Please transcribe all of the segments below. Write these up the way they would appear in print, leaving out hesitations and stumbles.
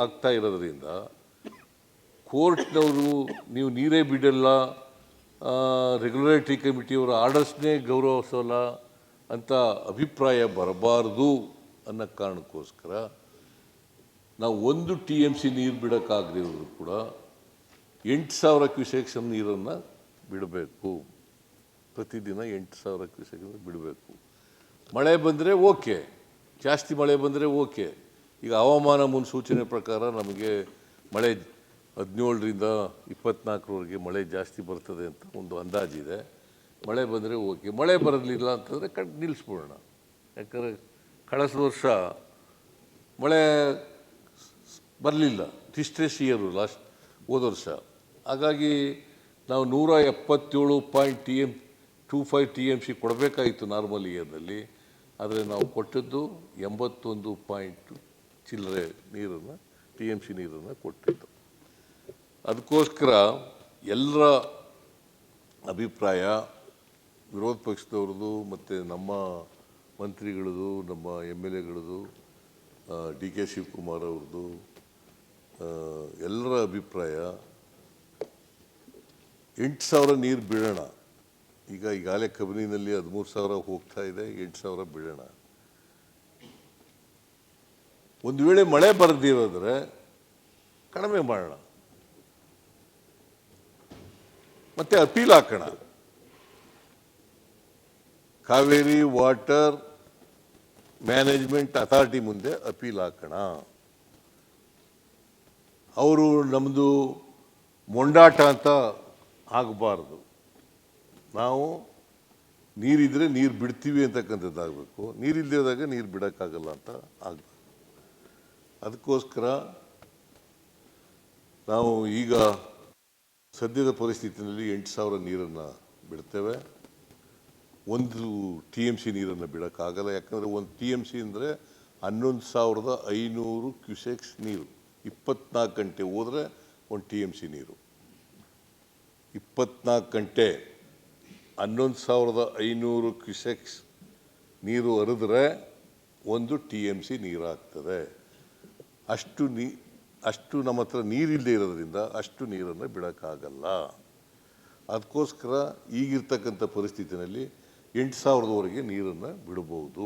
ಆಗ್ತಾ ಇರೋದ್ರಿಂದ ಕೋರ್ಟ್ನವರು ನೀವು ನೀರೇ ಬಿಡಲ್ಲ, ರೆಗ್ಯುಲೇಟರಿ ಕಮಿಟಿಯವರ ಆರ್ಡರ್ಸ್ನೇ ಗೌರವಿಸೋಲ್ಲ ಅಂತ ಅಭಿಪ್ರಾಯ ಬರಬಾರ್ದು ಅನ್ನೋ ಕಾರಣಕ್ಕೋಸ್ಕರ ನಾವು 1 TMC ನೀರು ಬಿಡೋಕ್ಕಾಗದಿರೋದು ಕೂಡ 8,000 ಕ್ಯೂಸೆಕ್ಸ್ ನೀರನ್ನು ಬಿಡಬೇಕು. ಪ್ರತಿದಿನ 8,000 ಕ್ಯೂಸೆಕ್ ಬಿಡಬೇಕು. ಮಳೆ ಬಂದರೆ ಓಕೆ, ಜಾಸ್ತಿ ಮಳೆ ಬಂದರೆ ಓಕೆ. ಈಗ ಹವಾಮಾನ ಮುನ್ಸೂಚನೆ ಪ್ರಕಾರ ನಮಗೆ ಮಳೆ 17ರಿಂದ 24ರವರೆಗೆ ಮಳೆ ಜಾಸ್ತಿ ಬರ್ತದೆ ಅಂತ ಒಂದು ಅಂದಾಜಿದೆ. ಮಳೆ ಬಂದರೆ ಓಕೆ, ಮಳೆ ಬರಲಿಲ್ಲ ಅಂತಂದರೆ ನಿಲ್ಲಿಸ್ಬಿಡೋಣ. ಯಾಕಂದರೆ ಕಳೆದ ವರ್ಷ ಮಳೆ ಬರಲಿಲ್ಲ, ಡಿಸ್ಟ್ರೆಸ್ ಇಯರು ಹೋದ ವರ್ಷ. ಹಾಗಾಗಿ ನಾವು 177.25 TMC ಕೊಡಬೇಕಾಯಿತು ನಾರ್ಮಲ್ ಇಯರ್ನಲ್ಲಿ. ಆದರೆ ನಾವು ಕೊಟ್ಟದ್ದು 81 ಚಿಲ್ಲರೆ ನೀರನ್ನು TMC ನೀರನ್ನು ಕೊಟ್ಟಿದ್ದು. ಅದಕ್ಕೋಸ್ಕರ ಎಲ್ಲರ ಅಭಿಪ್ರಾಯ, ವಿರೋಧ ಪಕ್ಷದವ್ರದ್ದು ಮತ್ತು ನಮ್ಮ ಮಂತ್ರಿಗಳದು, ನಮ್ಮ MLAಗಳದು, DK ಶಿವಕುಮಾರ್ ಅವ್ರದ್ದು, ಎಲ್ಲರ ಅಭಿಪ್ರಾಯ 8,000 ನೀರು ಬಿಡೋಣ. ಈಗಾಗಲೇ ಕಬಿನಿನಲ್ಲಿ 13,000 ಹೋಗ್ತಾ ಇದೆ, 8,000 ಬಿಡೋಣ. ಒಂದು ವೇಳೆ ಮಳೆ ಬರದಿರೋದ್ರೆ ಕಡಿಮೆ ಮಾಡೋಣ, ಮತ್ತೆ ಅಪೀಲ್ ಹಾಕೋಣ. ಕಾವೇರಿ ವಾಟರ್ ಮ್ಯಾನೇಜ್ಮೆಂಟ್ ಅಥಾರಿಟಿ ಮುಂದೆ ಅಪೀಲ್ ಹಾಕೋಣ. ಅವರು ನಮ್ಮದು ಮೊಂಡಾಟ ಅಂತ ಆಗಬಾರ್ದು. ನಾವು ನೀರಿದ್ರೆ ನೀರು ಬಿಡ್ತೀವಿ ಅಂತಕ್ಕಂಥದ್ದಾಗಬೇಕು, ನೀರಿಲ್ಲದಾಗ ನೀರು ಬಿಡೋಕ್ಕಾಗಲ್ಲ ಅಂತ ಆಗಬೇಕು. ಅದಕ್ಕೋಸ್ಕರ ನಾವು ಈಗ ಸದ್ಯದ ಪರಿಸ್ಥಿತಿಯಲ್ಲಿ 8,000 ನೀರನ್ನು ಬಿಡ್ತೇವೆ. 1 TMC ನೀರನ್ನು ಬಿಡೋಕ್ಕಾಗಲ್ಲ. ಯಾಕಂದರೆ 1 TMC ಅಂದರೆ 11,500 ಕ್ಯೂಸೆಕ್ಸ್ ನೀರು. 24 ಗಂಟೆ ಹೋದರೆ 1 TMC ನೀರು. 24 ಗಂಟೆ 11,500 ಕ್ಯೂಸೆಕ್ಸ್ ನೀರು ಹರಿದ್ರೆ 1 TMC ನೀರಾಗ್ತದೆ. ಅಷ್ಟು ನಮ್ಮ ಹತ್ರ ನೀರಿಲ್ಲದೆ ಇರೋದ್ರಿಂದ ಅಷ್ಟು ನೀರನ್ನು ಬಿಡೋಕ್ಕಾಗಲ್ಲ. ಅದಕ್ಕೋಸ್ಕರ ಈಗಿರ್ತಕ್ಕಂಥ ಪರಿಸ್ಥಿತಿನಲ್ಲಿ 8,000ವರೆಗೆ ನೀರನ್ನು ಬಿಡಬಹುದು.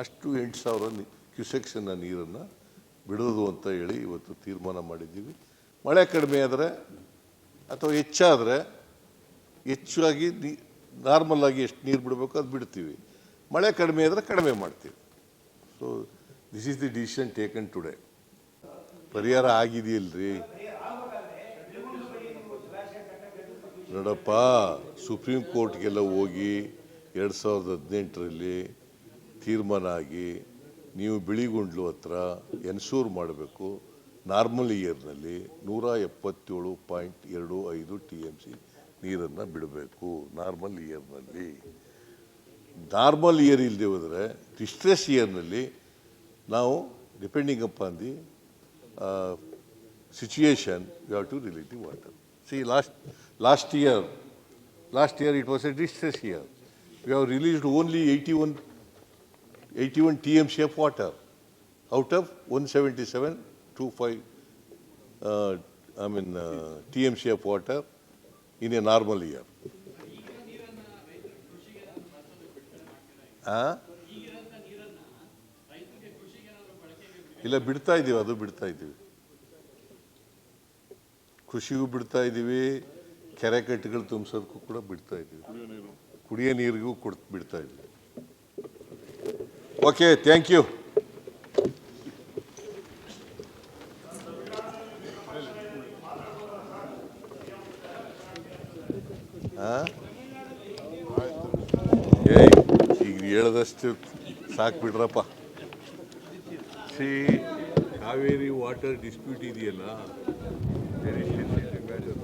ಅಷ್ಟು 8,000 ಕ್ಯೂಸೆಕ್ಸನ್ನು ನೀರನ್ನು ಬಿಡೋದು ಅಂತ ಹೇಳಿ ಇವತ್ತು ತೀರ್ಮಾನ ಮಾಡಿದ್ದೀವಿ. ಮಳೆ ಕಡಿಮೆ ಆದರೆ ಅಥವಾ ಹೆಚ್ಚಾಗಿ ನಾರ್ಮಲ್ ಆಗಿ ಎಷ್ಟು ನೀರು ಬಿಡಬೇಕು ಅದು ಬಿಡ್ತೀವಿ. ಮಳೆ ಕಡಿಮೆ ಆದರೆ ಕಡಿಮೆ ಮಾಡ್ತೀವಿ. So this is the decision taken today. ಪರಿಹಾರ ಆಗಿದೆಯಲ್ರಿ ನೋಡಪ್ಪ, ಸುಪ್ರೀಂ ಕೋರ್ಟ್ಗೆಲ್ಲ ಹೋಗಿ 2018ರಲ್ಲಿ ತೀರ್ಮಾನ ಆಗಿ ನೀವು ಬಿಳಿಗುಂಡ್ಲು ಹತ್ರ ಎನ್ಶೂರ್ ಮಾಡಬೇಕು ನಾರ್ಮಲ್ ಇಯರ್ನಲ್ಲಿ 177.25 TMC ನೀರನ್ನು ಬಿಡಬೇಕು. ನಾರ್ಮಲ್ ಇಯರ್ನಲ್ಲಿ. ನಾರ್ಮಲ್ ಇಯರ್ ಇಲ್ಲದೆ ಹೋದರೆ ಡಿಸ್ಟ್ರೆಸ್ ಇಯರ್ನಲ್ಲಿ ನಾವು depending upon the situation we have to release the water. See, last year it was a distress year. We have released only 81 TMC of water out of 177.25 TMC of water in a normal year. ಇಲ್ಲ, ಬಿಡ್ತಾ ಇದ್ದೀವಿ, ಅದು ಬಿಡ್ತಾ ಇದ್ದೀವಿ. ಕೃಷಿಗೂ ಬಿಡ್ತಾ ಇದ್ದೀವಿ, ಕೆರೆ ಕಟ್ಟೆಗಳು ತುಂಬಿಸೋದಕ್ಕೂ ಕೂಡ ಬಿಡ್ತಾ ಇದ್ದೀವಿ, ಕುಡಿಯೋ ನೀರಿಗೂ ಬಿಡ್ತಾ ಇದ್ದೀವಿ. Okay, thank you. ಈಗ ಹೇಳದಷ್ಟು ಸಾಕು ಬಿಡ್ರಪ್ಪ. ಕಾವೇರಿ ವಾಟರ್ ಡಿಸ್ಪ್ಯೂಟ್ ಇದೆಯಲ್ಲ, ವೆರಿ ಸೆನ್ಸಿಟಿವ್ ಮ್ಯಾಟರ್.